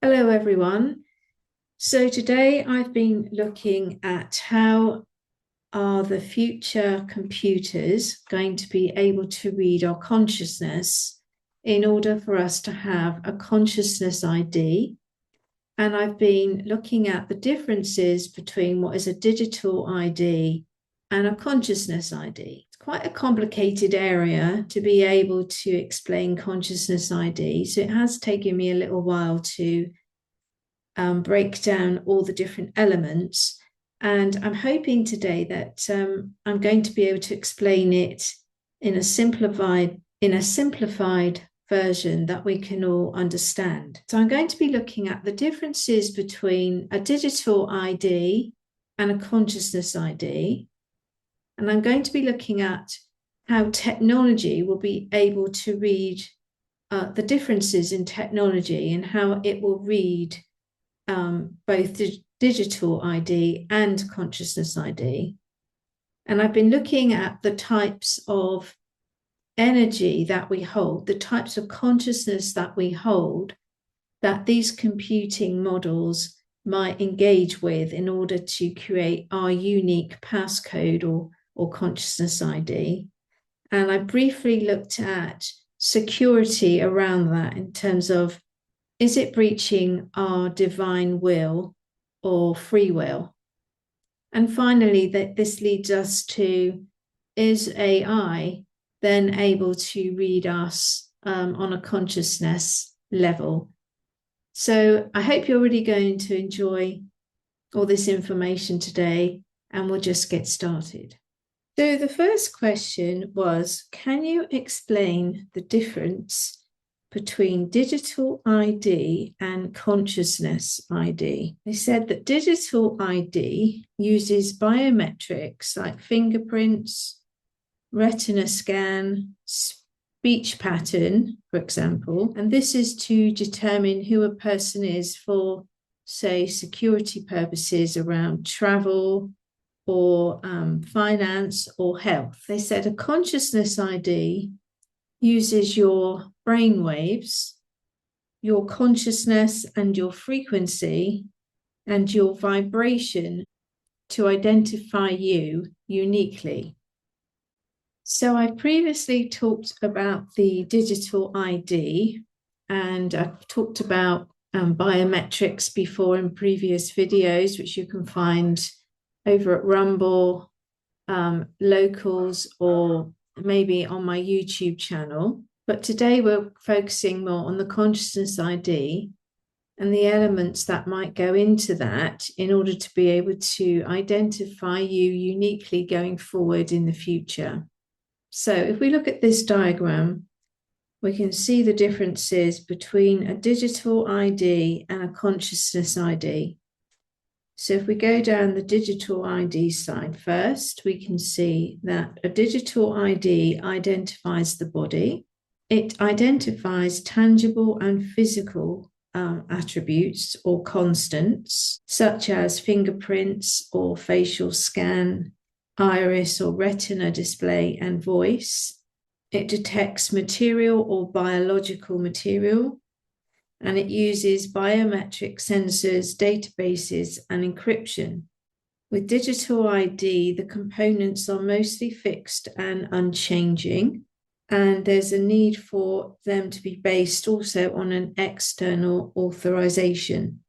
Hello everyone. So today I've been looking at how are the future computers going to be able to read our consciousness in order for us to have a consciousness ID. And I've been looking at the differences between what is a digital ID and a consciousness ID. It's quite a complicated area to be able to explain consciousness ID. So it has taken me a little while to break down all the different elements. And I'm hoping today that I'm going to be able to explain it in a simplified version that we can all understand. So I'm going to be looking at the differences between a digital ID and a consciousness ID. And I'm going to be looking at how technology will be able to read the differences in technology and how it will read both digital ID and consciousness ID. And I've been looking at the types of energy that we hold, the types of consciousness that we hold, that these computing models might engage with in order to create our unique passcode or consciousness ID. And I briefly looked at security around that in terms of, is it breaching our divine will or free will? And finally, that this leads us to, is AI then able to read us on a consciousness level? So I hope you're really going to enjoy all this information today, and we'll just get started. So the first question was, can you explain the difference between digital ID and consciousness ID? They said that digital ID uses biometrics like fingerprints, retina scan, speech pattern, for example, and this is to determine who a person is for, say, security purposes around travel or finance or health. They said a consciousness ID uses your brain waves, your consciousness and your frequency and your vibration to identify you uniquely. So I previously talked about the digital ID, and I've talked about biometrics before in previous videos, which you can find over at Rumble, Locals, or maybe on my YouTube channel. But today we're focusing more on the consciousness ID and the elements that might go into that in order to be able to identify you uniquely going forward in the future. So if we look at this diagram, we can see the differences between a digital ID and a consciousness ID. So if we go down the digital ID side first, we can see that a digital ID identifies the body. It identifies tangible and physical attributes or constants, such as fingerprints or facial scan, iris or retina display, and voice. It detects material or biological material, and it uses biometric sensors, databases, and encryption. With digital ID, the components are mostly fixed and unchanging, and there's a need for them to be based also on an external authorization.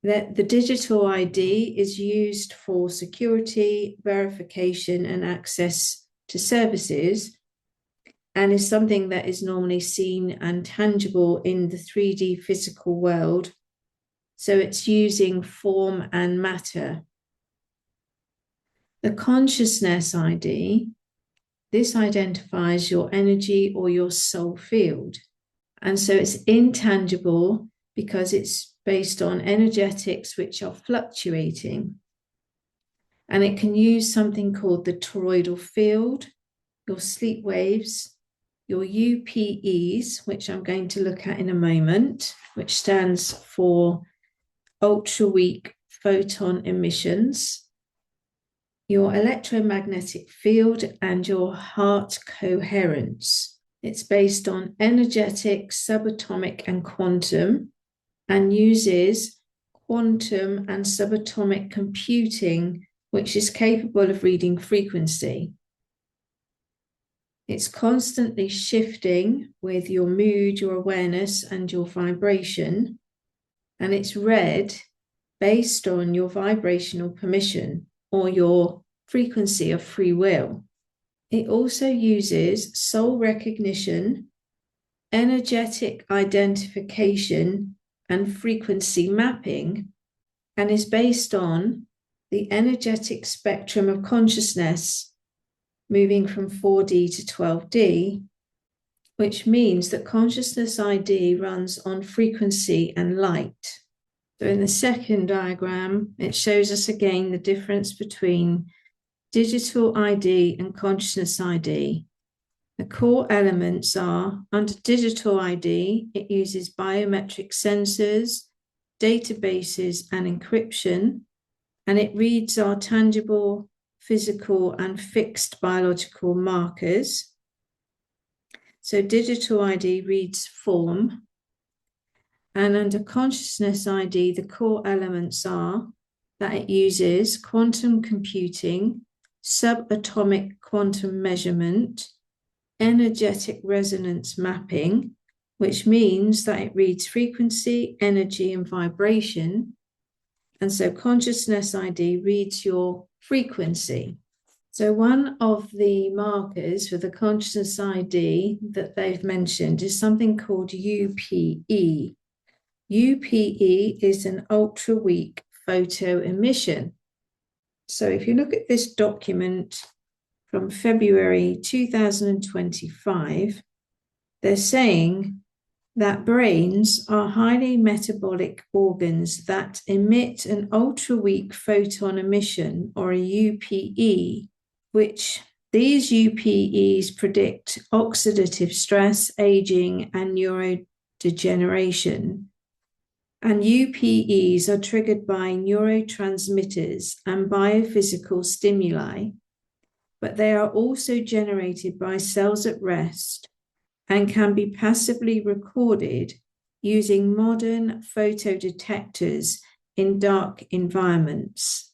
That the digital ID is used for security, verification, and access to services, and is something that is normally seen and tangible in the 3D physical world. So it's using form and matter. The consciousness ID, this identifies your energy or your soul field. And so it's intangible because it's based on energetics which are fluctuating. And it can use something called the toroidal field, your sleep waves, your UPEs, which I'm going to look at in a moment, which stands for ultra weak photon emissions, your electromagnetic field, and your heart coherence. It's based on energetic, subatomic, and quantum. and uses quantum and subatomic computing, which is capable of reading frequency. It's constantly shifting with your mood, your awareness, and your vibration. And it's read based on your vibrational permission or your frequency of free will. It also uses soul recognition, energetic identification, and frequency mapping, and is based on the energetic spectrum of consciousness moving from 4D to 12D, which means that consciousness ID runs on frequency and light. So in the second diagram, it shows us again the difference between digital ID and consciousness ID. The core elements are, under digital ID, it uses biometric sensors, databases, and encryption, and it reads our tangible, physical, and fixed biological markers. So digital ID reads form. And under consciousness ID, the core elements are that it uses quantum computing, subatomic quantum measurement, energetic resonance mapping, which means that it reads frequency, energy, and vibration. And so consciousness ID reads your frequency. So one of the markers for the consciousness ID that they've mentioned is something called UPE. UPE is an ultra-weak photo emission. So if you look at this document from February 2025, they're saying that brains are highly metabolic organs that emit an ultra-weak photon emission, or a UPE, which these UPEs predict oxidative stress, aging, and neurodegeneration. And UPEs are triggered by neurotransmitters and biophysical stimuli, but they are also generated by cells at rest and can be passively recorded using modern photodetectors in dark environments.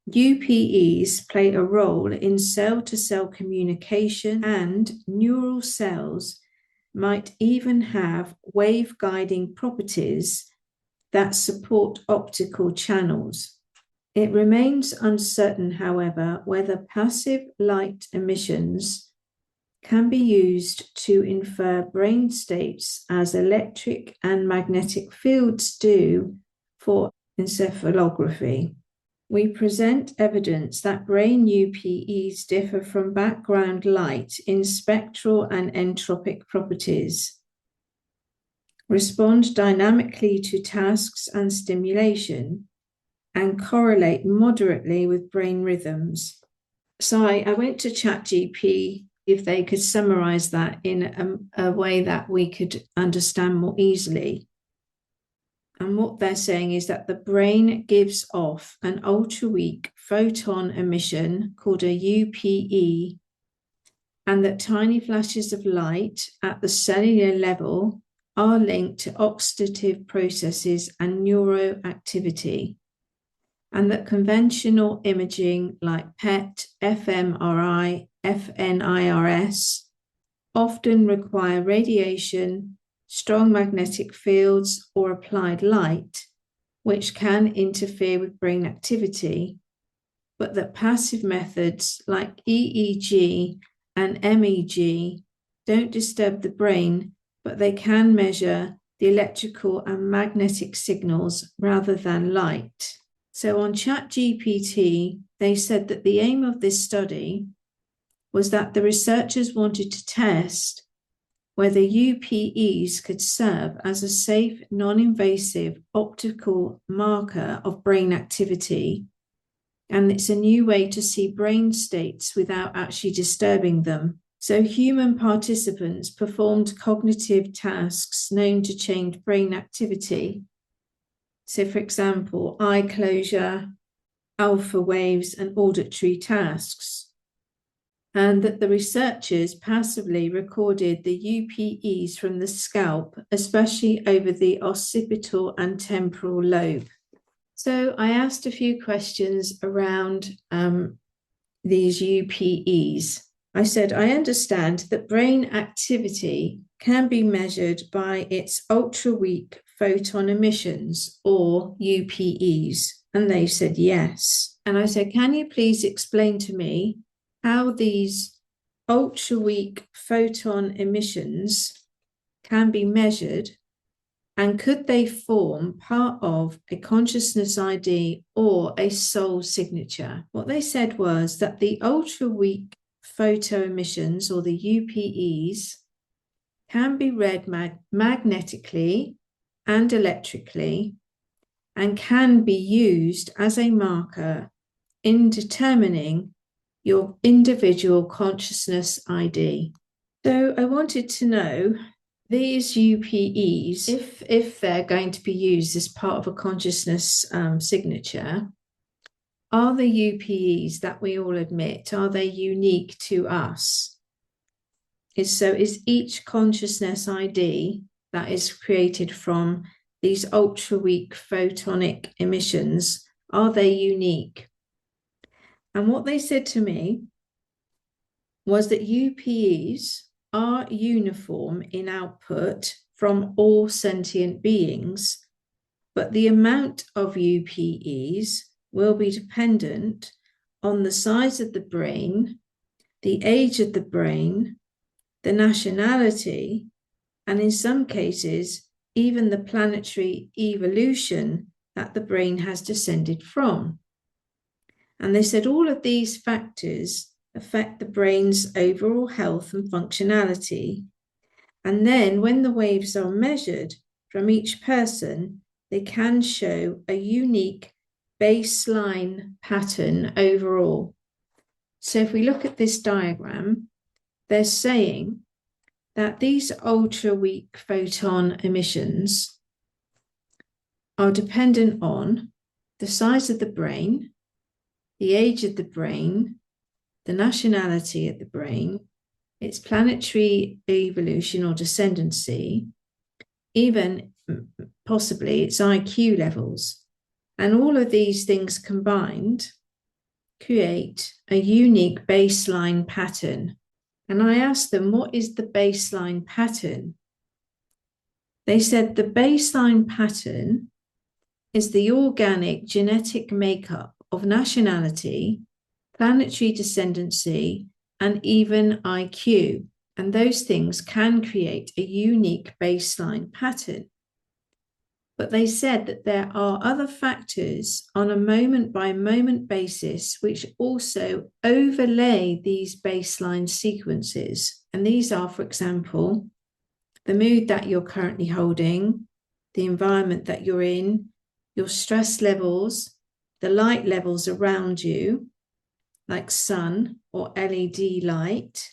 UPEs play a role in cell-to-cell communication, and neural cells might even have wave-guiding properties that support optical channels. It remains uncertain, however, whether passive light emissions can be used to infer brain states as electric and magnetic fields do for encephalography. We present evidence that brain UPEs differ from background light in spectral and entropic properties, respond dynamically to tasks and stimulation, and correlate moderately with brain rhythms. So I went to ChatGPT if they could summarize that in a way that we could understand more easily. And what they're saying is that the brain gives off an ultra-weak photon emission called a UPE, and that tiny flashes of light at the cellular level are linked to oxidative processes and neuroactivity, and that conventional imaging like PET, fMRI, FNIRS often require radiation, strong magnetic fields, or applied light, which can interfere with brain activity, but that passive methods like EEG and MEG don't disturb the brain, but they can measure the electrical and magnetic signals rather than light. So on ChatGPT, they said that the aim of this study was that the researchers wanted to test whether UPEs could serve as a safe, non-invasive optical marker of brain activity, and it's a new way to see brain states without actually disturbing them. So human participants performed cognitive tasks known to change brain activity. So for example, eye closure, alpha waves, and auditory tasks. and that the researchers passively recorded the UPEs from the scalp, especially over the occipital and temporal lobe. So I asked a few questions around these UPEs. I said, I understand that brain activity can be measured by its ultra-weak photon emissions, or UPEs. And they said yes. And I said, can you please explain to me how these ultra-weak photon emissions can be measured, and could they form part of a consciousness ID or a soul signature? What they said was that the ultra-weak photo emissions, or the UPEs, can be read magnetically and electrically, and can be used as a marker in determining your individual consciousness ID. So I wanted to know, these UPEs, if they're going to be used as part of a consciousness signature, are the UPEs that we all admit, are they unique to us? Is each consciousness ID that is created from these ultra-weak photonic emissions, are they unique? And what they said to me was that UPEs are uniform in output from all sentient beings, but the amount of UPEs will be dependent on the size of the brain, the age of the brain, the nationality, and in some cases, even the planetary evolution that the brain has descended from. And they said all of these factors affect the brain's overall health and functionality. And then when the waves are measured from each person, they can show a unique baseline pattern overall. So if we look at this diagram, they're saying that these ultra-weak photon emissions are dependent on the size of the brain, the age of the brain, the nationality of the brain, its planetary evolution or descendancy, even possibly its IQ levels. And all of these things combined create a unique baseline pattern. And I asked them, what is the baseline pattern? They said the baseline pattern is the organic genetic makeup of nationality, planetary descendancy, and even IQ. And those things can create a unique baseline pattern. But they said that there are other factors on a moment-by-moment basis which also overlay these baseline sequences. And these are, for example, the mood that you're currently holding, the environment that you're in, your stress levels, the light levels around you, like sun or LED light,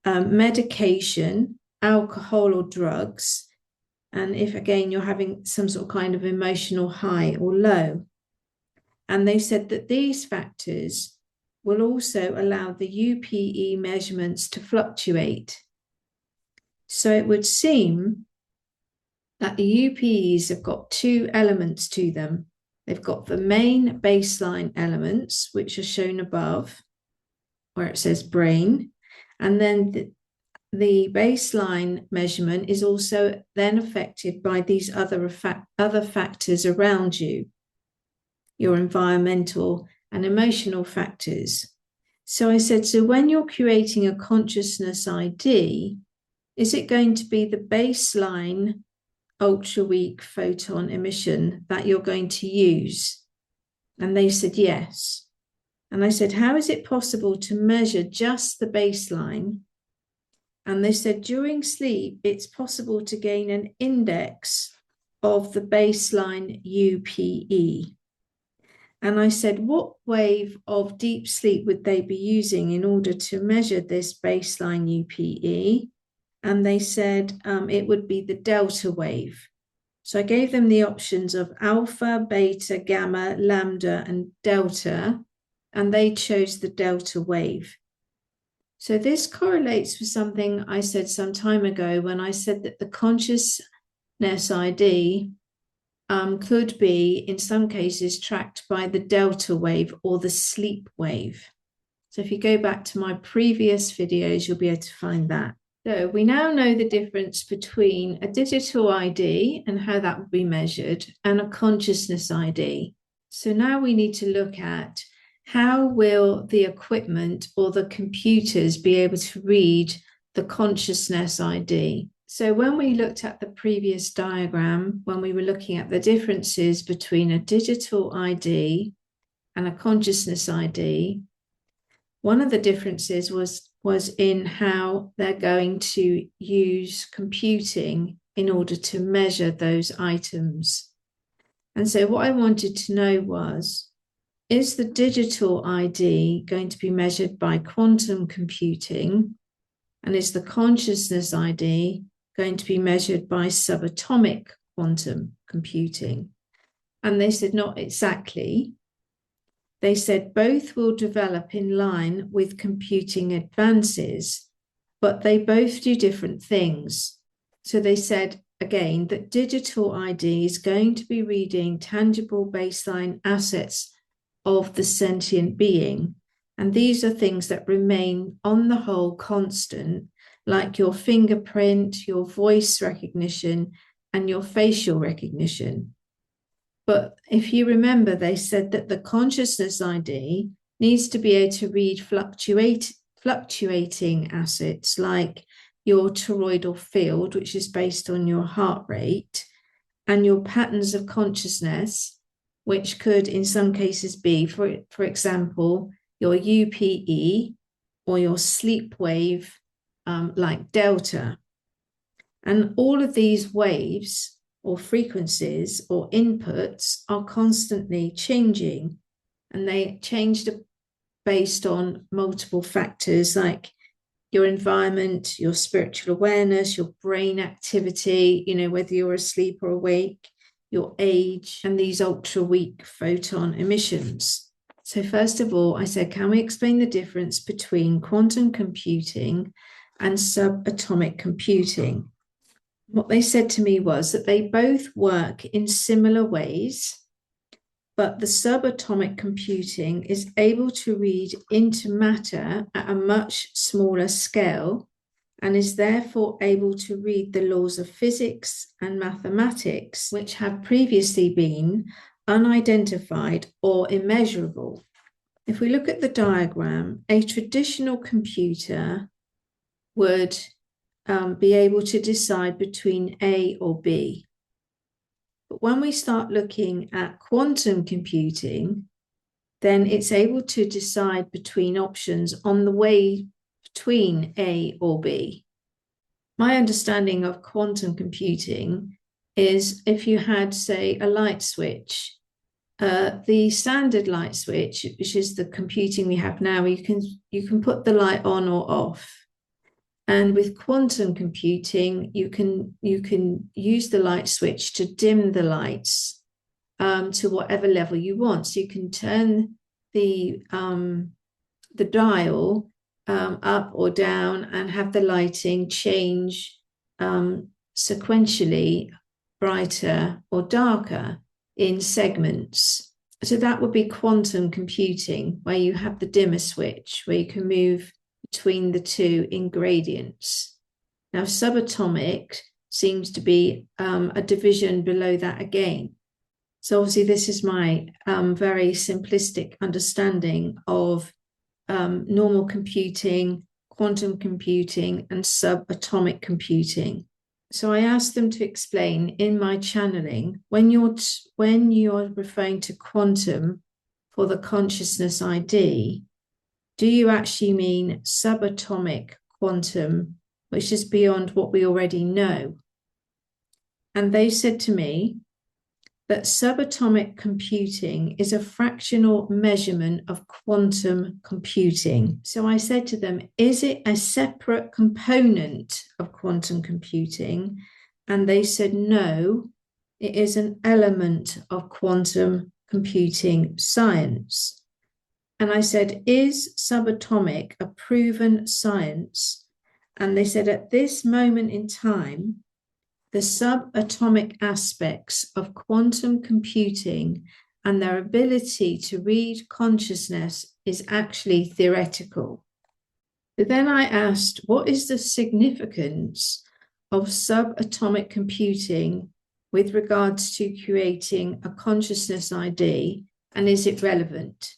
medication, alcohol or drugs, and if, again, you're having some sort of kind of emotional high or low. And they said that these factors will also allow the UPE measurements to fluctuate. So it would seem that the UPEs have got two elements to them. They've got the main baseline elements, which are shown above, where it says brain, and then the baseline measurement is also then affected by these other factors around you, your environmental and emotional factors. So I said, so when you're creating a consciousness ID, is it going to be the baseline ultra-weak photon emission that you're going to use? And they said yes. And I said, how is it possible to measure just the baseline? And they said during sleep, it's possible to gain an index of the baseline UPE. And I said, what wave of deep sleep would they be using in order to measure this baseline UPE? And they said it would be the delta wave. So I gave them the options of alpha, beta, gamma, lambda, and delta, and they chose the delta wave. So this correlates with something I said some time ago when I said that the consciousness ID could be, in some cases, tracked by the delta wave or the sleep wave. So if you go back to my previous videos, you'll be able to find that. So we now know the difference between a digital ID and how that would be measured and a consciousness ID. So now we need to look at how will the equipment or the computers be able to read the consciousness ID. So when we looked at the previous diagram, when we were looking at the differences between a digital ID and a consciousness ID, one of the differences was in how they're going to use computing in order to measure those items. And so what I wanted to know was, is the digital ID going to be measured by quantum computing? And is the consciousness ID going to be measured by subatomic quantum computing? And they said, not exactly. They said both will develop in line with computing advances, but they both do different things. So they said, again, that digital ID is going to be reading tangible baseline assets of the sentient being. And these are things that remain on the whole constant, like your fingerprint, your voice recognition, and your facial recognition. But if you remember, they said that the consciousness ID needs to be able to read fluctuating assets like your toroidal field, which is based on your heart rate, and your patterns of consciousness, which could in some cases be, for example, your UPE or your sleep wave, like delta. And all of these waves or frequencies or inputs are constantly changing, and they changed based on multiple factors like your environment, your spiritual awareness, your brain activity, whether you're asleep or awake, your age, and these ultra weak photon emissions. So first of all, I said, can we explain the difference between quantum computing and subatomic computing? What they said to me was that they both work in similar ways, but the subatomic computing is able to read into matter at a much smaller scale and is therefore able to read the laws of physics and mathematics, which have previously been unidentified or immeasurable. If we look at the diagram, a traditional computer would be able to decide between A or B. But when we start looking at quantum computing, then it's able to decide between options on the way between A or B. My understanding of quantum computing is if you had, say, a light switch, the standard light switch, which is the computing we have now, you can put the light on or off. And with quantum computing, you can use the light switch to dim the lights to whatever level you want. So you can turn the dial up or down and have the lighting change sequentially, brighter or darker in segments. So that would be quantum computing, where you have the dimmer switch, where you can move between the two in gradients. Now, subatomic seems to be a division below that again. So obviously this is my very simplistic understanding of normal computing, quantum computing, and subatomic computing. So I asked them to explain in my channeling, when you're referring to quantum for the consciousness ID, do you actually mean subatomic quantum, which is beyond what we already know? And they said to me that subatomic computing is a fractional measurement of quantum computing. So I said to them, is it a separate component of quantum computing? And they said, no, it is an element of quantum computing science. And I said, is subatomic a proven science? And they said, at this moment in time, the subatomic aspects of quantum computing and their ability to read consciousness is actually theoretical. But then I asked, what is the significance of subatomic computing with regards to creating a consciousness ID, and is it relevant?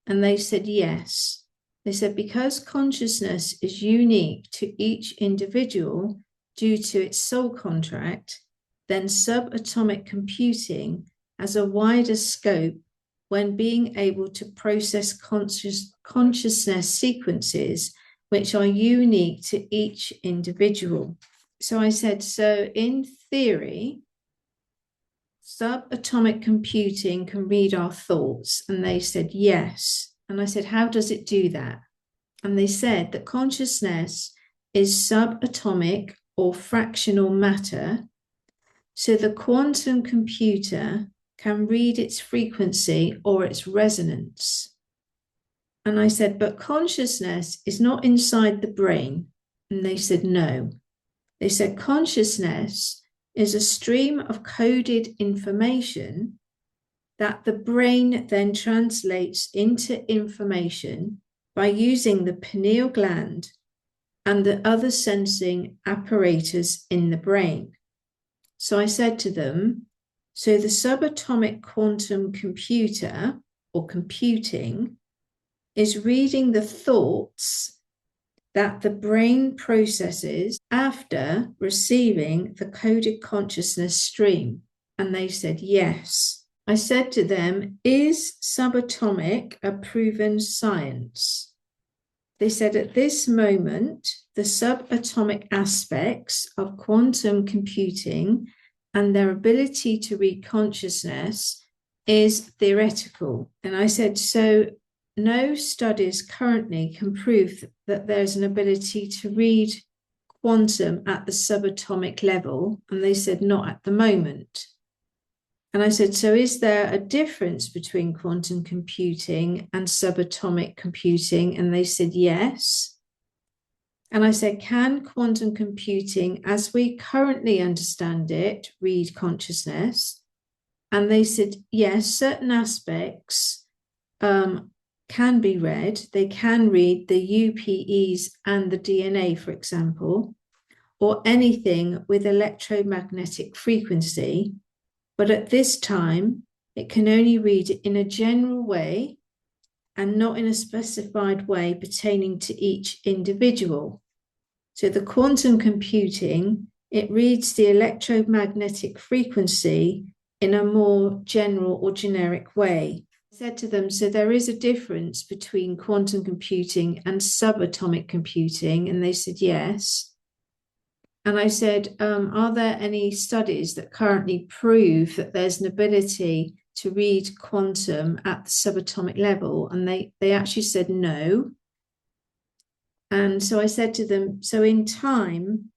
And they said yes. They said because consciousness is unique to each individual due to its soul contract, then subatomic computing has a wider scope when being able to process consciousness sequences which are unique to each individual. So I said, so in theory, subatomic computing can read our thoughts. And they said, yes. And I said, how does it do that? And they said that consciousness is subatomic or fractional matter. So the quantum computer can read its frequency or its resonance. And I said, but consciousness is not inside the brain. And they said, no. They said, consciousness is a stream of coded information that the brain then translates into information by using the pineal gland and the other sensing apparatus in the brain. So I said to them, so the subatomic quantum computer or computing is reading the thoughts that the brain processes after receiving the coded consciousness stream. And they said, yes. I said to them, is subatomic a proven science? They said, at this moment, the subatomic aspects of quantum computing and their ability to read consciousness is theoretical. And I said, so no studies currently can prove that there's an ability to read quantum at the subatomic level. And they said, not at the moment. And I said, so is there a difference between quantum computing and subatomic computing? And they said, yes. And I said, can quantum computing, as we currently understand it, read consciousness? And they said, yes, certain aspects can be read. They can read the UPEs and the DNA, for example, or anything with electromagnetic frequency. But at this time, it can only read it in a general way and not in a specified way pertaining to each individual. So the quantum computing, it reads the electromagnetic frequency in a more general or generic way. I said to them, so there is a difference between quantum computing and subatomic computing? And they said, yes. And I said, are there any studies that currently prove that there's an ability to read quantum at the subatomic level? And they actually said no. And so I said to them, so in time,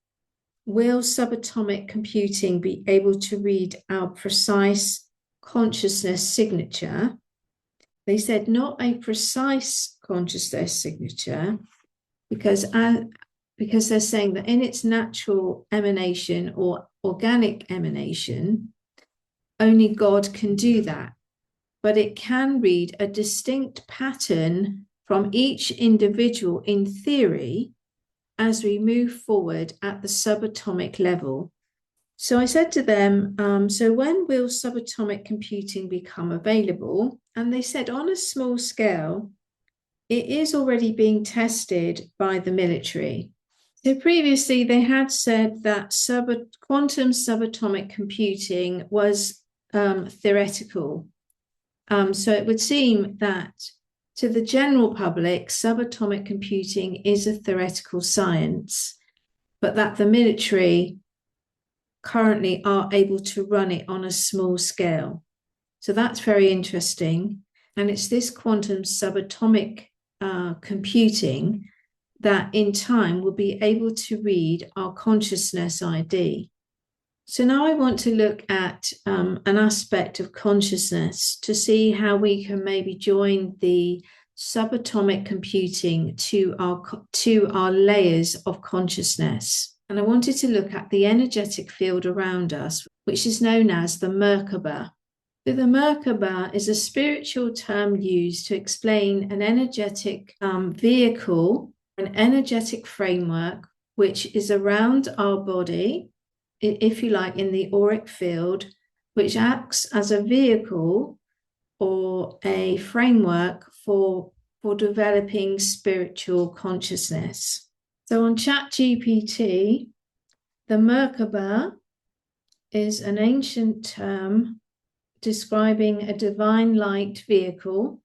will subatomic computing be able to read our precise consciousness signature? They said not a precise consciousness signature, because they're saying that in its natural emanation or organic emanation, only God can do that. But it can read a distinct pattern from each individual in theory as we move forward at the subatomic level. So I said to them, so when will subatomic computing become available? And they said on a small scale, it is already being tested by the military. So previously they had said that quantum subatomic computing was theoretical. So it would seem that to the general public, subatomic computing is a theoretical science, but that the military currently are able to run it on a small scale. So that's very interesting. And it's this quantum subatomic computing that in time will be able to read our consciousness ID. So now I want to look at an aspect of consciousness to see how we can maybe join the subatomic computing to our layers of consciousness. And I wanted to look at the energetic field around us, which is known as the merkaba. So the merkaba is a spiritual term used to explain an energetic vehicle, an energetic framework, which is around our body, if you like, in the auric field, which acts as a vehicle or a framework for developing spiritual consciousness. So on ChatGPT, the merkaba is an ancient term describing a divine light vehicle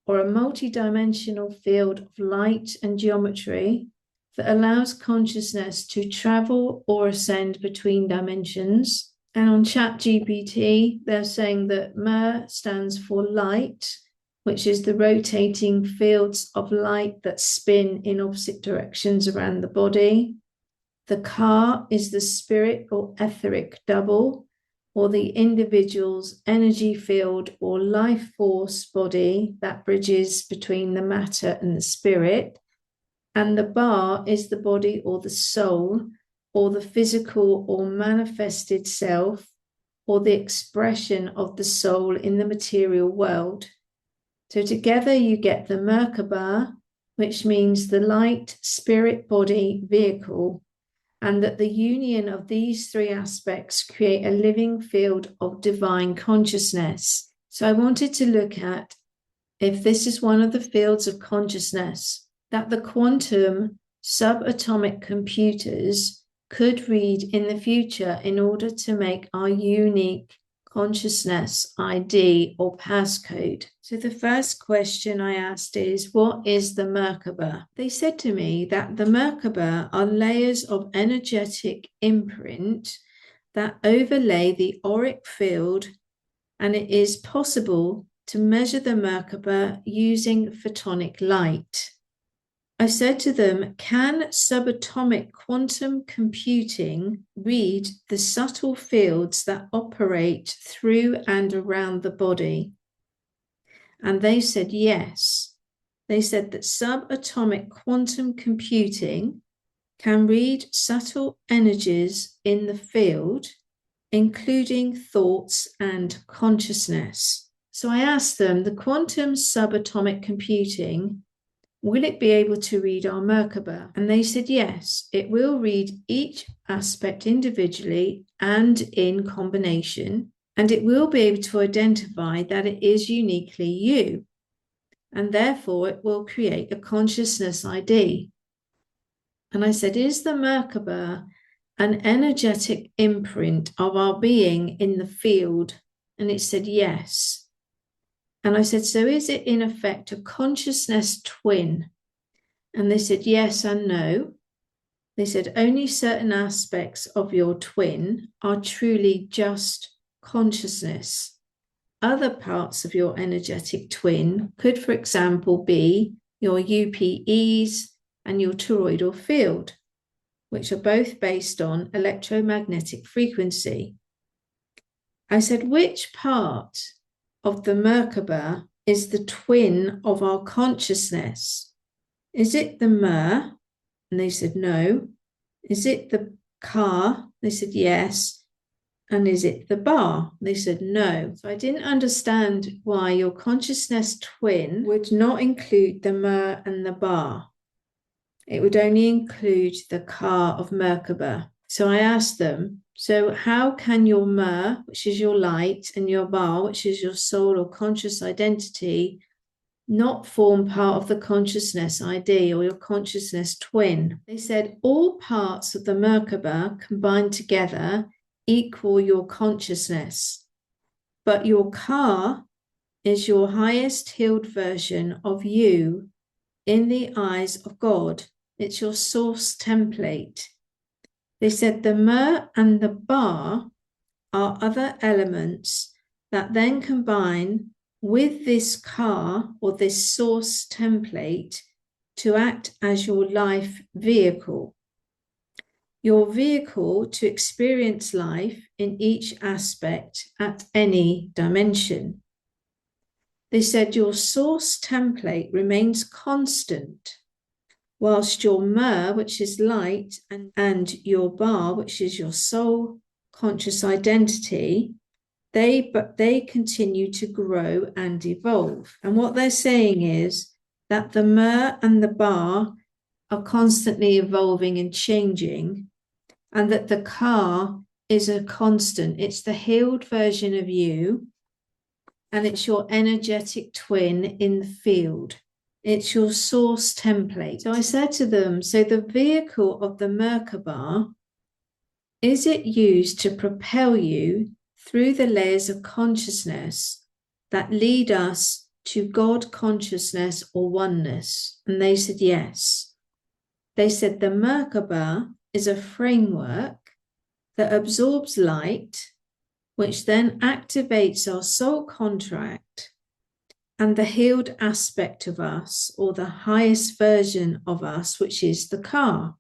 or a multidimensional field of light and geometry that allows consciousness to travel or ascend between dimensions. And on ChatGPT, they're saying that Mer stands for light, which is the rotating fields of light that spin in opposite directions around the body. The Ka is the spirit or etheric double, or the individual's energy field or life force body that bridges between the matter and the spirit. And the Ba is the body or the soul, or the physical or manifested self, or the expression of the soul in the material world. So together you get the merkaba, which means the light spirit body vehicle, and that the union of these three aspects create a living field of divine consciousness. So I wanted to look at if this is one of the fields of consciousness that the quantum subatomic computers could read in the future in order to make our unique consciousness ID or passcode. So the first question I asked is, what is the merkaba? They said to me that the merkaba are layers of energetic imprint that overlay the auric field, and it is possible to measure the merkaba using photonic light. I said to them, can subatomic quantum computing read the subtle fields that operate through and around the body? And they said yes. They said that subatomic quantum computing can read subtle energies in the field, including thoughts and consciousness. So I asked them, the quantum subatomic computing, will it be able to read our merkaba? And they said, yes, it will read each aspect individually and in combination, and it will be able to identify that it is uniquely you, and therefore it will create a consciousness ID. And I said, is the merkaba an energetic imprint of our being in the field? And it said, yes. And I said, so is it in effect a consciousness twin? And they said, yes and no. They said, only certain aspects of your twin are truly just consciousness. Other parts of your energetic twin could, for example, be your UPEs and your toroidal field, which are both based on electromagnetic frequency. I said, which part of the merkaba is the twin of our consciousness? Is it the Mer? And they said no. Is it the Ka? They said yes. And is it the Ba? They said no. So I didn't understand why your consciousness twin would not include the Mer and the Ba. It would only include the Ka of merkaba. So I asked them, so how can your Mer, which is your light, and your Ba, which is your soul or conscious identity, not form part of the consciousness ID or your consciousness twin? They said all parts of the merkaba combined together equal your consciousness, but your Ka is your highest healed version of you in the eyes of God. It's your source template. They said the Mer and the Ba are other elements that then combine with this Ka or this source template to act as your life vehicle. Your vehicle to experience life in each aspect at any dimension. They said your source template remains constant, whilst your mer, which is light, and your bar, which is your soul conscious identity, they continue to grow and evolve. And what they're saying is that the mer and the bar are constantly evolving and changing, and that the car is a constant. It's the healed version of you, and it's your energetic twin in the field. It's your source template. So I said to them, so the vehicle of the merkaba, is it used to propel you through the layers of consciousness that lead us to God consciousness or oneness? And they said, yes. They said the merkaba is a framework that absorbs light, which then activates our soul contract and the healed aspect of us, or the highest version of us, which is the car.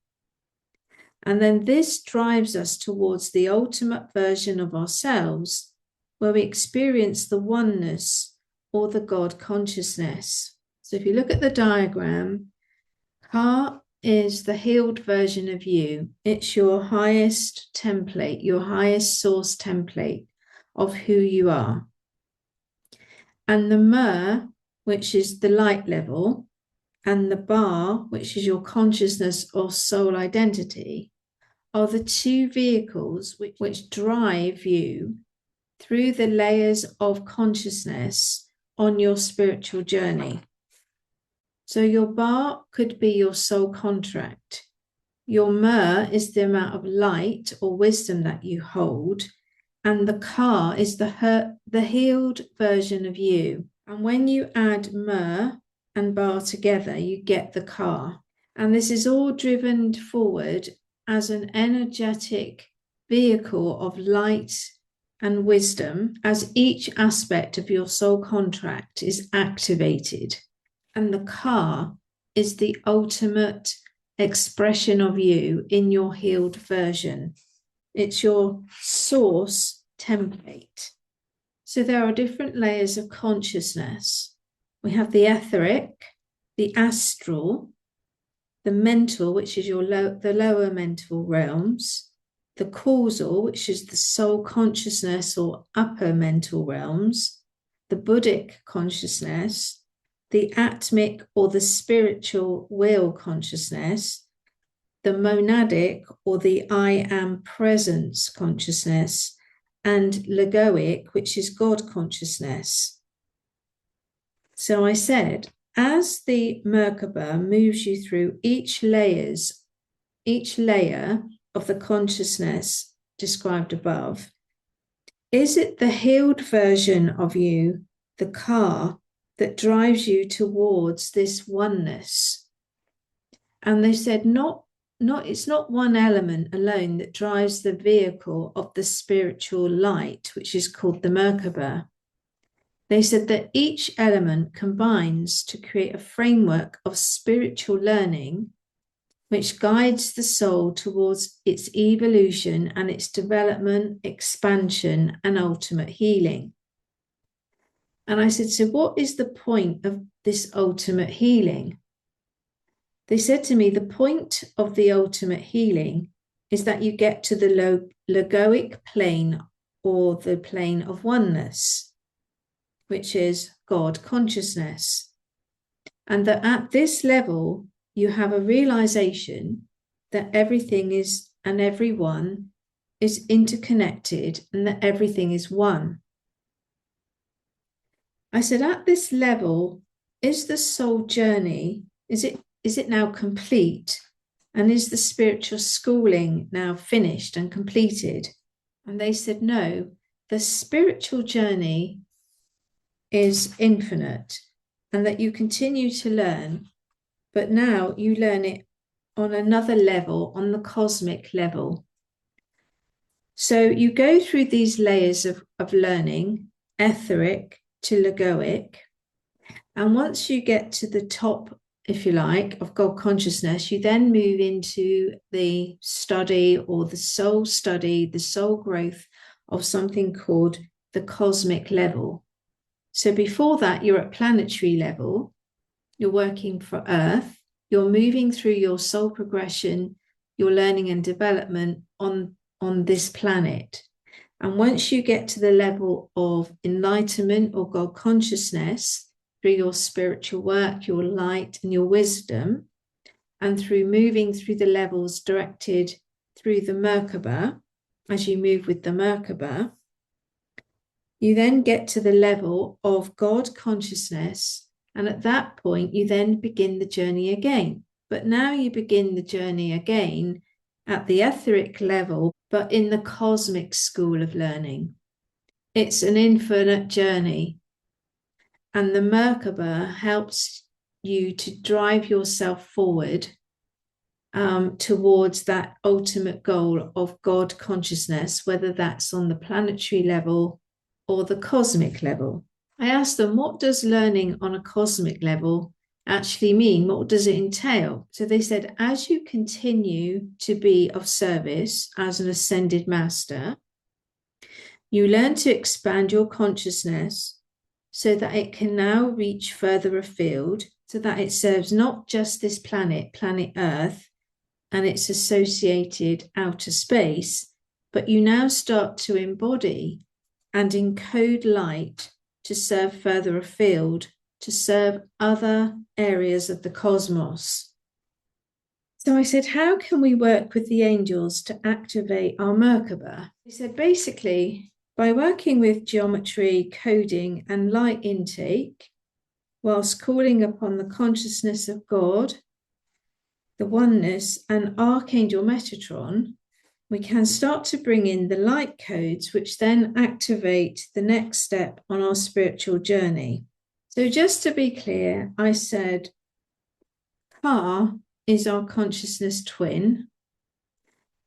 And then this drives us towards the ultimate version of ourselves, where we experience the oneness or the God consciousness. So if you look at the diagram, car is the healed version of you. It's your highest template, your highest source template of who you are. And the mer, which is the light level, and the bar, which is your consciousness or soul identity, are the two vehicles which drive you through the layers of consciousness on your spiritual journey. So your bar could be your soul contract. Your mer is the amount of light or wisdom that you hold. And the car is the healed version of you. And when you add mer and bar together, you get the car. And this is all driven forward as an energetic vehicle of light and wisdom, as each aspect of your soul contract is activated. And the car is the ultimate expression of you in your healed version. It's your source template. So there are different layers of consciousness. We have the etheric, the astral, the mental, which is the lower mental realms, the causal, which is the soul consciousness or upper mental realms, the Buddhic consciousness, the atmic or the spiritual will consciousness, the monadic or the I am presence consciousness, and legoic, which is God consciousness. So I said, as the merkaba moves you through each layer of the consciousness described above, is it the healed version of you, the car, that drives you towards this oneness? And they said, it's not one element alone that drives the vehicle of the spiritual light, which is called the merkaba. They said that each element combines to create a framework of spiritual learning which guides the soul towards its evolution and its development, expansion, and ultimate healing. And I said, so what is the point of this ultimate healing? They said to me, the point of the ultimate healing is that you get to the logoic plane, or the plane of oneness, which is God consciousness. And that at this level, you have a realization that everything is and everyone is interconnected and that everything is one. I said, at this level, is the soul journey, is it now complete? And is the spiritual schooling now finished and completed? And they said, no, the spiritual journey is infinite, and that you continue to learn, but now you learn it on another level, on the cosmic level. So you go through these layers of learning, etheric to logoic, and once you get to the top, if you like, of God consciousness, you then move into the study or the soul study, the soul growth of something called the cosmic level. So before that, you're at planetary level, you're working for Earth, you're moving through your soul progression, your learning and development on this planet. And once you get to the level of enlightenment or God consciousness, through your spiritual work, your light, and your wisdom, and through moving through the levels directed through the merkaba, as you move with the merkaba, you then get to the level of God consciousness. And at that point, you then begin the journey again. But now you begin the journey again at the etheric level, but in the cosmic school of learning. It's an infinite journey. And the merkaba helps you to drive yourself forward towards that ultimate goal of God consciousness, whether that's on the planetary level or the cosmic level. I asked them, what does learning on a cosmic level actually mean? What does it entail? So they said, as you continue to be of service as an ascended master, you learn to expand your consciousness so that it can now reach further afield, so that it serves not just this planet Earth, and its associated outer space, but you now start to embody and encode light to serve further afield, to serve other areas of the cosmos. So I said, how can we work with the angels to activate our merkaba? He said, basically, by working with geometry, coding, and light intake, whilst calling upon the consciousness of God, the oneness, and Archangel Metatron, we can start to bring in the light codes, which then activate the next step on our spiritual journey. So just to be clear, I said, Ka is our consciousness twin.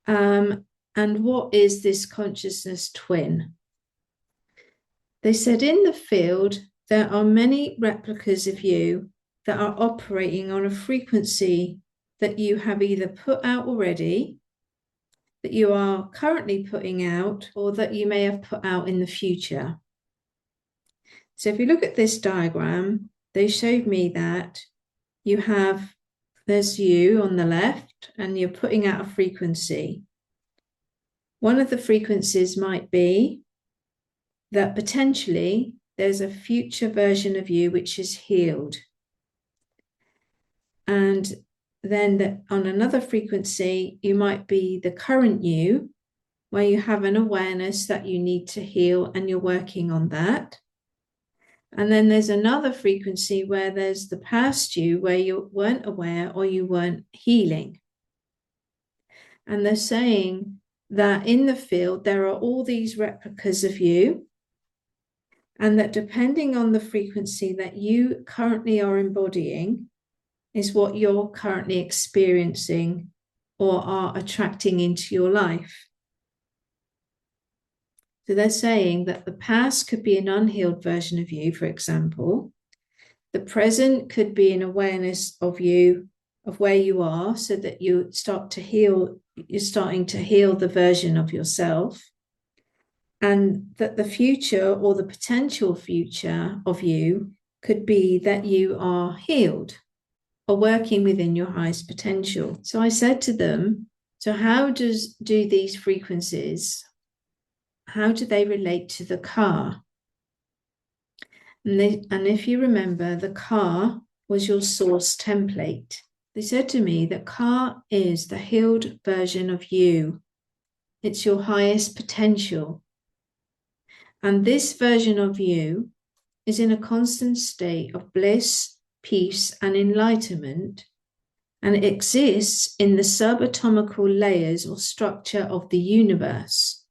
And what is this consciousness twin? They said in the field, there are many replicas of you that are operating on a frequency that you have either put out already, that you are currently putting out, or that you may have put out in the future. So if you look at this diagram, they showed me that there's you on the left, and you're putting out a frequency. One of the frequencies might be that potentially there's a future version of you which is healed. And then on another frequency, you might be the current you, where you have an awareness that you need to heal and you're working on that. And then there's another frequency where there's the past you, where you weren't aware or you weren't healing. And they're saying that in the field, there are all these replicas of you, and that depending on the frequency that you currently are embodying, is what you're currently experiencing or are attracting into your life. So they're saying that the past could be an unhealed version of you, for example. The present could be an awareness of you, of where you are, so that you start to heal, you're starting to heal the version of yourself. And that the future or the potential future of you could be that you are healed, or working within your highest potential. So I said to them, so how do these frequencies, how do they relate to the car? And if you remember, the car was your source template. They said to me that car is the healed version of you. It's your highest potential. And this version of you is in a constant state of bliss, peace, and enlightenment, and it exists in the subatomical layers or structure of the universe.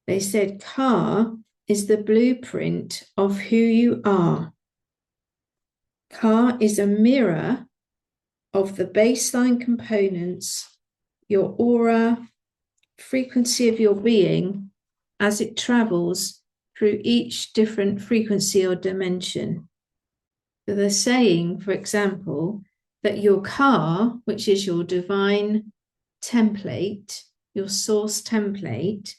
They said Ka is the blueprint of who you are. Ka is a mirror of the baseline components, your aura, frequency of your being, as it travels through each different frequency or dimension. So they're saying, for example, that your Ka, which is your divine template, your source template,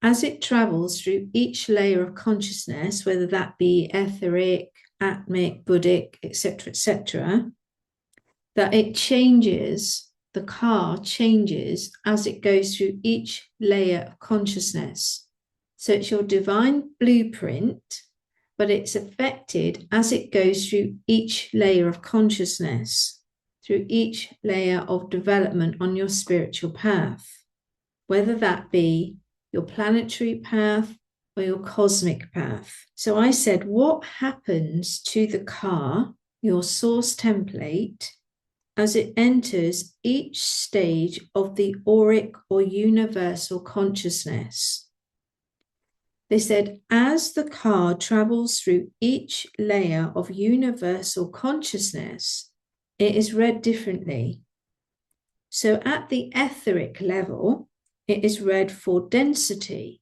as it travels through each layer of consciousness, whether that be etheric, atmic, Buddhic, etc., that it changes, the car changes as it goes through each layer of consciousness. So it's your divine blueprint, but it's affected as it goes through each layer of consciousness, through each layer of development on your spiritual path, whether that be your planetary path or your cosmic path. So I said, what happens to the car, your source template, as it enters each stage of the auric or universal consciousness? They said, as the car travels through each layer of universal consciousness, it is read differently. So at the etheric level, it is read for density.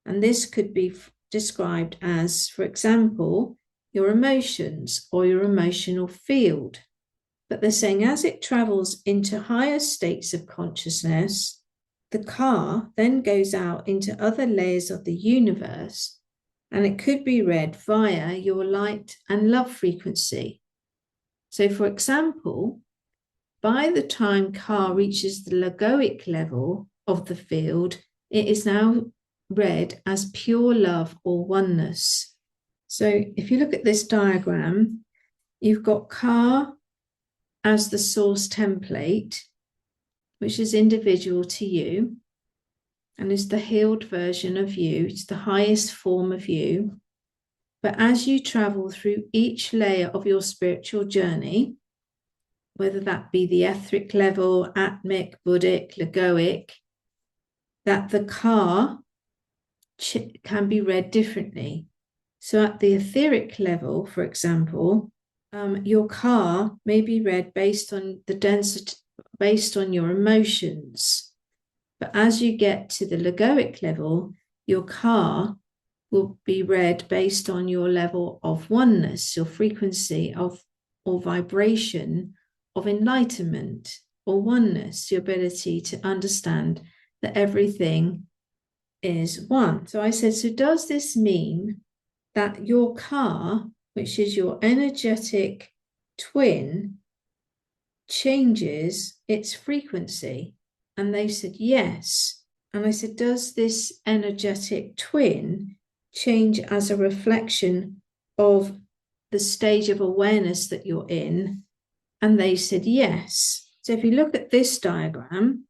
And this could be described as, for example, your emotions or your emotional field. But they're saying as it travels into higher states of consciousness, the car then goes out into other layers of the universe, and it could be read via your light and love frequency. So, for example, by the time car reaches the logoic level of the field, it is now read as pure love or oneness. So if you look at this diagram, you've got car as the source template, which is individual to you and is the healed version of you. It's the highest form of you. But as you travel through each layer of your spiritual journey, whether that be the etheric level, atmic, Buddhic, logoic, that the car can be read differently. So at the etheric level, for example, your car may be read based on the density, based on your emotions. But as you get to the logoic level, your car will be read based on your level of oneness, your frequency of or vibration of enlightenment or oneness, your ability to understand that everything is one. So I said, so does this mean that your car, which is your energetic twin, changes its frequency? And they said, yes. And I said, does this energetic twin change as a reflection of the stage of awareness that you're in? And they said, yes. So if you look at this diagram,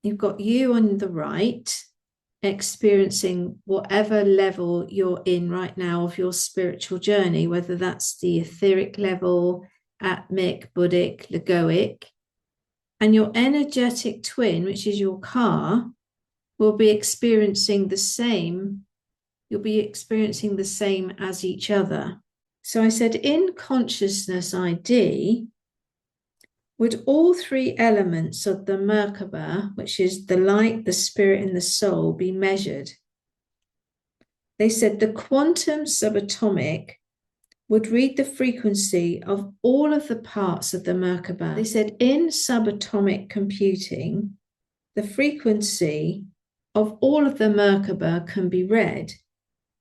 you've got you on the right, experiencing whatever level you're in right now of your spiritual journey, whether that's the etheric level, atmic, Buddhic, logoic. And your energetic twin, which is your car, will be experiencing the same. You'll be experiencing the same as each other. So I said, in consciousness ID, would all three elements of the merkaba, which is the light, the spirit, and the soul, be measured? They said the quantum subatomic would read the frequency of all of the parts of the merkaba. They said in subatomic computing, the frequency of all of the merkaba can be read,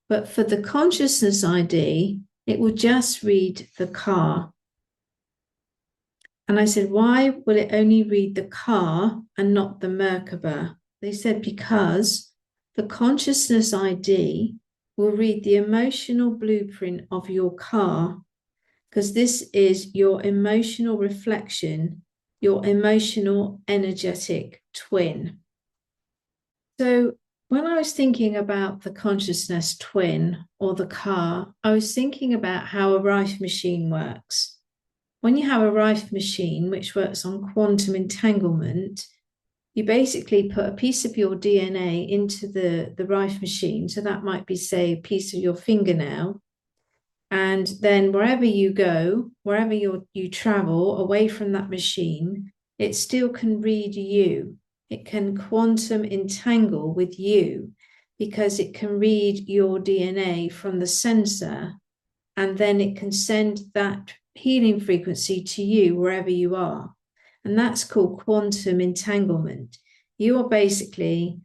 but for the consciousness ID, it will just read the car. And I said, why will it only read the car and not the merkaba? They said, because the consciousness ID will read the emotional blueprint of your car, because this is your emotional reflection, your emotional energetic twin. So when I was thinking about the consciousness twin or the car, I was thinking about how a rife machine works. When you have a rife machine which works on quantum entanglement, you basically put a piece of your DNA into the rife machine. So that might be, say, a piece of your fingernail. And then wherever you go, wherever you travel away from that machine, it still can read you. It can quantum entangle with you because it can read your DNA from the sensor, and then it can send that healing frequency to you wherever you are. And that's called quantum entanglement. You are basically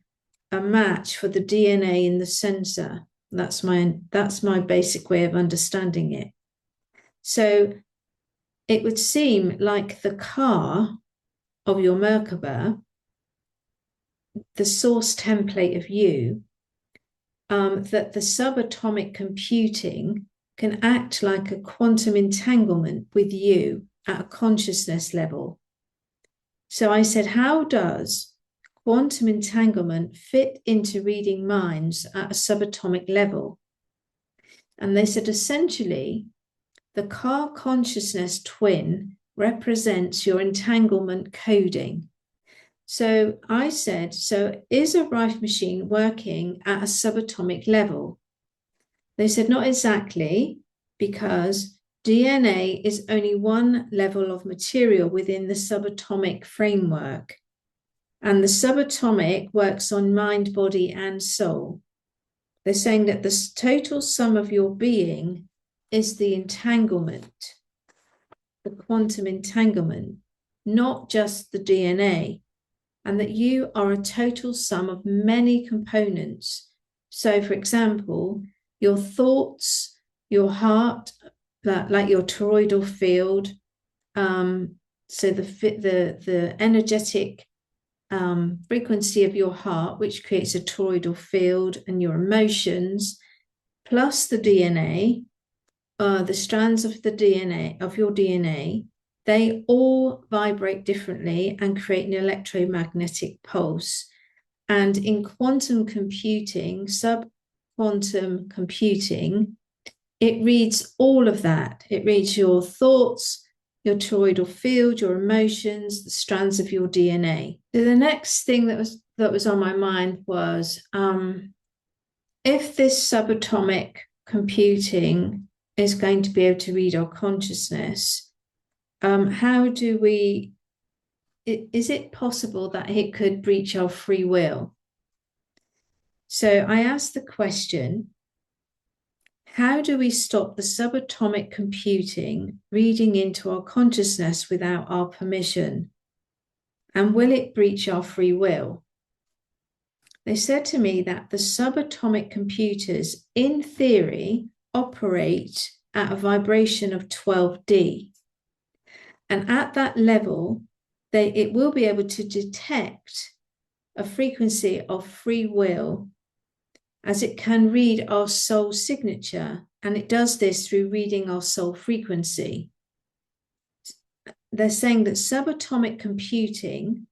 a match for the DNA in the sensor. That's my basic way of understanding it. So it would seem like the car of your merkaba, the source template of you, that the subatomic computing can act like a quantum entanglement with you at a consciousness level. So I said, how does quantum entanglement fit into reading minds at a subatomic level? And they said, essentially, the car consciousness twin represents your entanglement coding. So I said, so is a Rife machine working at a subatomic level? They said, not exactly, because DNA is only one level of material within the subatomic framework. And the subatomic works on mind, body, and soul. They're saying that the total sum of your being is the entanglement, the quantum entanglement, not just the DNA, and that you are a total sum of many components. So, for example, your thoughts, your heart, like your toroidal field, so the energetic frequency of your heart, which creates a toroidal field, and your emotions, plus the DNA, the strands of the DNA, of your DNA, they all vibrate differently and create an electromagnetic pulse. And in quantum computing, sub-quantum computing, it reads all of that. It reads your thoughts, your toroidal field, your emotions, the strands of your DNA. So the next thing that was on my mind was, if this subatomic computing is going to be able to read our consciousness, how do we, is it possible that it could breach our free will? So I asked the question, how do we stop the subatomic computing reading into our consciousness without our permission? And will it breach our free will? They said to me that the subatomic computers, in theory, operate at a vibration of 12D. And at that level, it will be able to detect a frequency of free will, as it can read our soul signature, and it does this through reading our soul frequency. They're saying that subatomic computing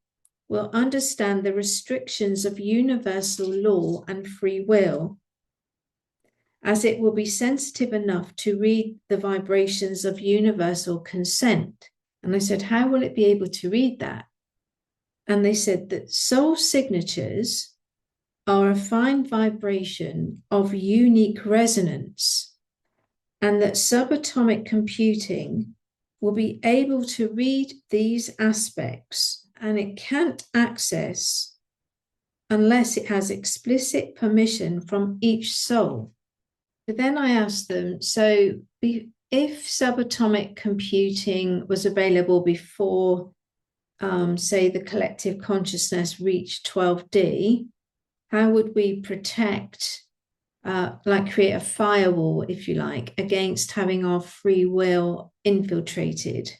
will understand the restrictions of universal law and free will, as it will be sensitive enough to read the vibrations of universal consent. And I said, how will it be able to read that? And they said that soul signatures are a fine vibration of unique resonance, and that subatomic computing will be able to read these aspects, and it can't access unless it has explicit permission from each soul. But then I asked them, so if subatomic computing was available before, say, the collective consciousness reached 12D, how would we protect, create a firewall, if you like, against having our free will infiltrated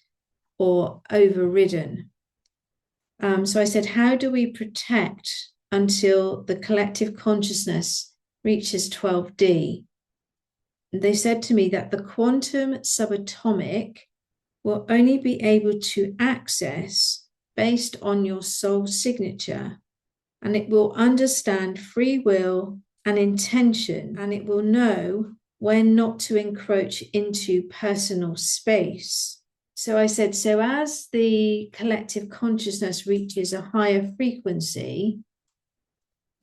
or overridden? So I said, how do we protect until the collective consciousness reaches 12D? They said to me that the quantum subatomic will only be able to access based on your soul signature, and it will understand free will and intention, and it will know when not to encroach into personal space. So I said, so as the collective consciousness reaches a higher frequency,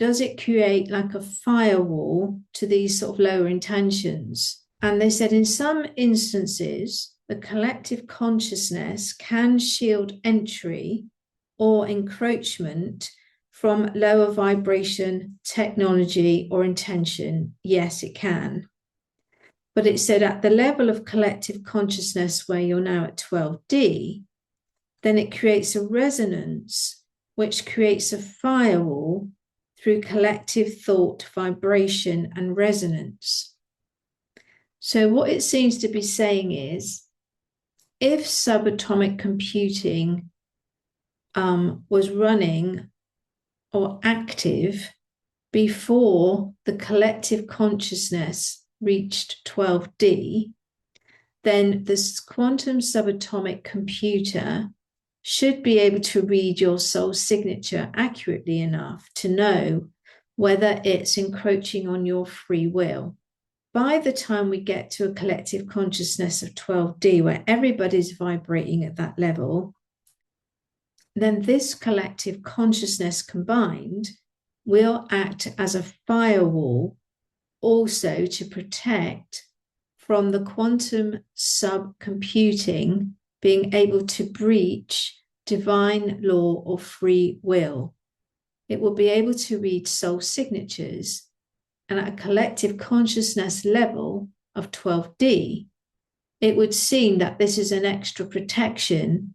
does it create like a firewall to these sort of lower intentions? And they said in some instances, the collective consciousness can shield entry or encroachment from lower vibration technology or intention. Yes, it can. But it said at the level of collective consciousness where you're now at 12D, then it creates a resonance which creates a firewall through collective thought, vibration, and resonance. So what it seems to be saying is, if subatomic computing was running or active before the collective consciousness reached 12D, then this quantum subatomic computer should be able to read your soul signature accurately enough to know whether it's encroaching on your free will. By the time we get to a collective consciousness of 12D, where everybody's vibrating at that level, then this collective consciousness combined will act as a firewall also to protect from the quantum subcomputing being able to breach divine law or free will. It will be able to read soul signatures, and at a collective consciousness level of 12D, it would seem that this is an extra protection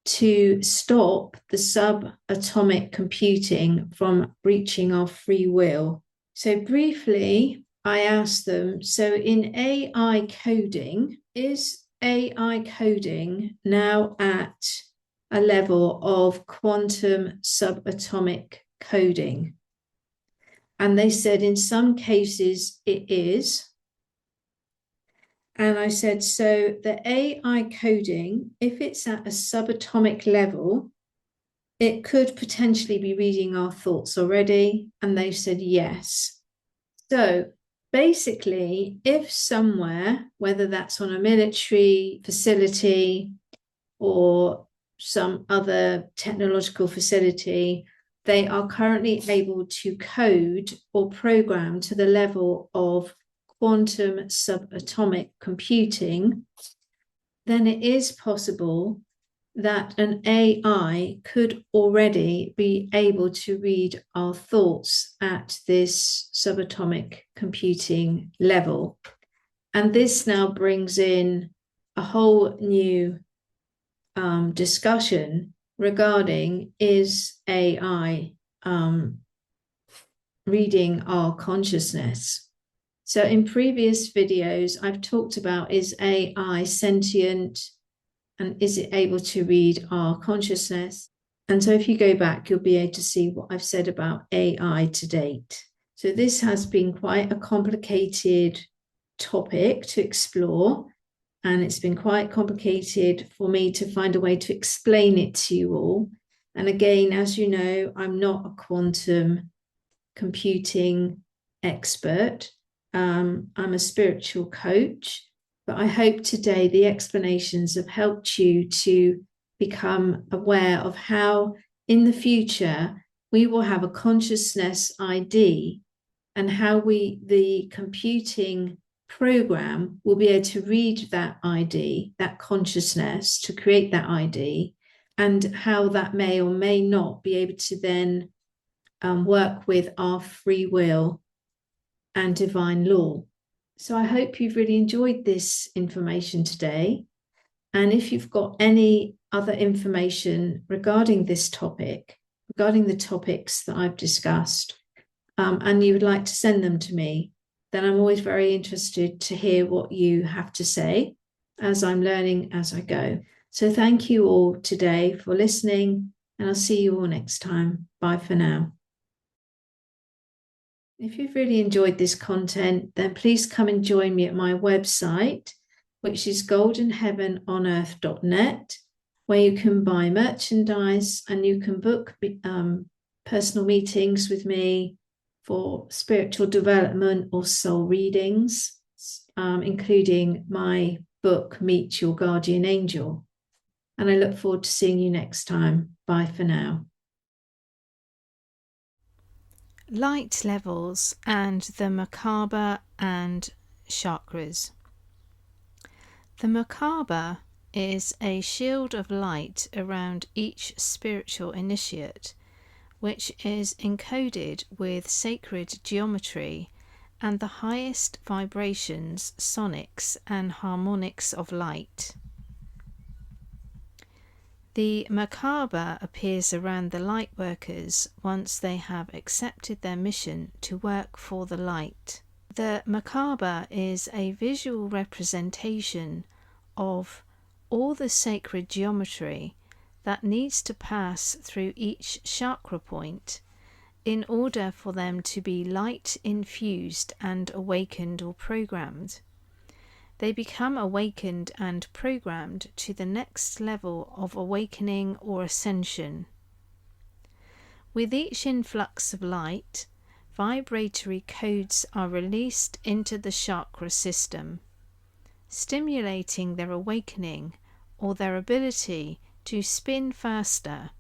to stop the subatomic computing from breaching our free will. So briefly, I asked them, so in AI coding, is AI coding now at a level of quantum subatomic coding? And they said in some cases it is. And I said, so the AI coding, if it's at a subatomic level, it could potentially be reading our thoughts already. And they said yes. So basically, if somewhere, whether that's on a military facility or some other technological facility, they are currently able to code or program to the level of quantum subatomic computing, then it is possible that an AI could already be able to read our thoughts at this subatomic computing level. And this now brings in a whole new discussion regarding, is AI reading our consciousness? So in previous videos, I've talked about, is AI sentient and is it able to read our consciousness? And so if you go back, you'll be able to see what I've said about AI to date. So this has been quite a complicated topic to explore, and it's been quite complicated for me to find a way to explain it to you all. And again, as you know, I'm not a quantum computing expert. I'm a spiritual coach, but I hope today the explanations have helped you to become aware of how in the future we will have a consciousness ID, and how the computing program will be able to read that ID, that consciousness, to create that ID, and how that may or may not be able to then work with our free will and divine law. So I hope you've really enjoyed this information today. And if you've got any other information regarding this topic, regarding the topics that I've discussed, and you would like to send them to me, then I'm always very interested to hear what you have to say, as I'm learning as I go. So thank you all today for listening, and I'll see you all next time. Bye for now. If you've really enjoyed this content, then please come and join me at my website, which is goldenheavenonearth.net, where you can buy merchandise and you can book personal meetings with me for spiritual development or soul readings, including my book, Meet Your Guardian Angel. And I look forward to seeing you next time. Bye for now. Light levels and the merkaba and chakras. The merkaba is a shield of light around each spiritual initiate, which is encoded with sacred geometry and the highest vibrations, sonics and harmonics of light. The merkaba appears around the light workers once they have accepted their mission to work for the light. The merkaba is a visual representation of all the sacred geometry that needs to pass through each chakra point in order for them to be light infused and awakened or programmed. They become awakened and programmed to the next level of awakening or ascension. With each influx of light, vibratory codes are released into the chakra system, stimulating their awakening or their ability to spin faster.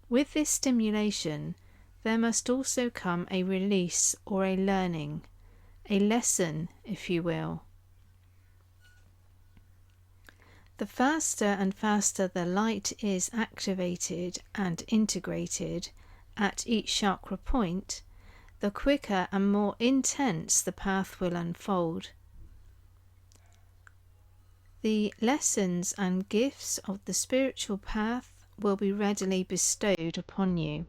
With this stimulation, there must also come a release or a learning, a lesson, if you will. The faster and faster the light is activated and integrated at each chakra point, the quicker and more intense the path will unfold. The lessons and gifts of the spiritual path will be readily bestowed upon you.